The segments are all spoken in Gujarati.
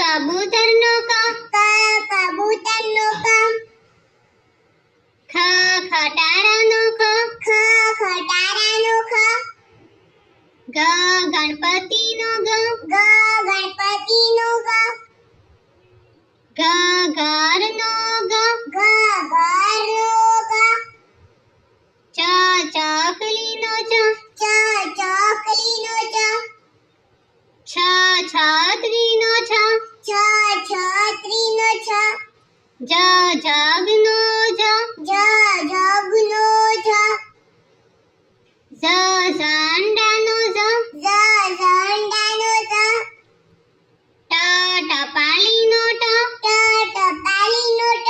કબૂતરનો ક, કબૂતરનો ક, ખટારાનો ખ, ખટારાનો ખ, ગણપતિનો ગ, ગણપતિનો ગ, ઘરનો ગ, ઘરનો ગ, ચકલીનો ચ, ચકલીનો ચ, છત્રીનો છ, છત્રીનો છ, જગનો જ, જગનો જ, ઝંડાનો ઝ, ઝંડાનો ઝ, ટપાલીનો ટ, ટપાલીનો ટ,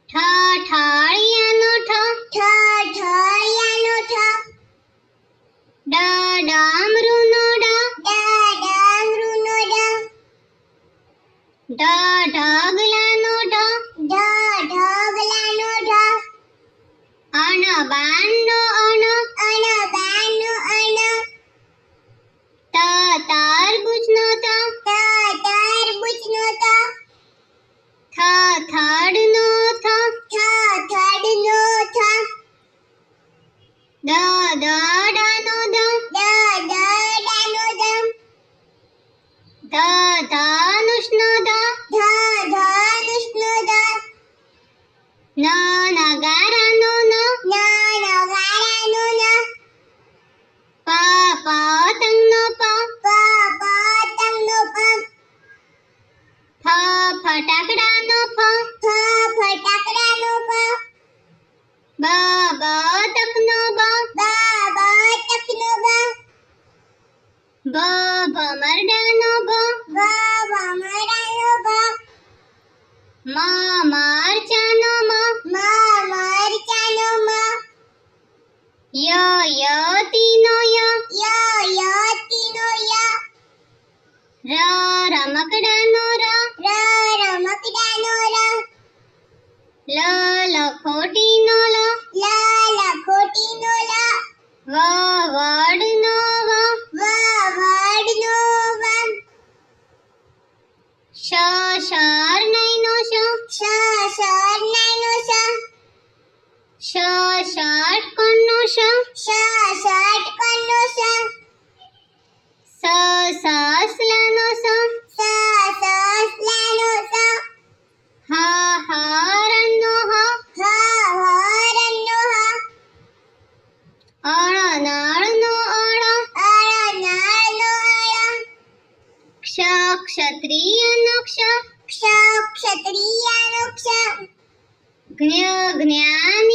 ઠઠળિયાનો ઠ, ઠઠળિયાનો ઠ, ડમરુનો ડ, ડમરુનો ડ, ઢગલાનો ઢ, ઢગલાનો ઢ, અણબાણનો અણ, અણબાણનો અણ, તરબૂચનો ત, તરબૂચનો ત, થડનો થ, થડનો થ, દડાનો દ, દડાનો દ, ધનુષનો ધ, ધનુષનો દ, નગારાનો ન, નગારાનો ન, પતંગનો પ, પતંગનો પ, ફટાકડાનો ફ, ફટાકડાનો ફ, બતકનો બ, બતકનો બ, ભમરડાનો ભ, ભમરડાનો ભ, મરચાનો મ, મરચાનો મ, યતીનો ય, યતીનો ય, રમકડાનો ર, રમકડાનો ર, લખોટીનો લ, લખોટીનો લ, વડનો વ, વડનો વ, શરણાઈનો શ, શરણાઈનો શ, ષટકોણનો શ, ષટકોણનો શ, સસલાનો સ, સસલાનો સ, હરણનો હ, હરણનો હ, અળનળનો અળ, અળનળનો અળ, ક્ષત્રિયનો ક્ષ, ક્ષત્રિયનો ક્ષ, જ્ઞાન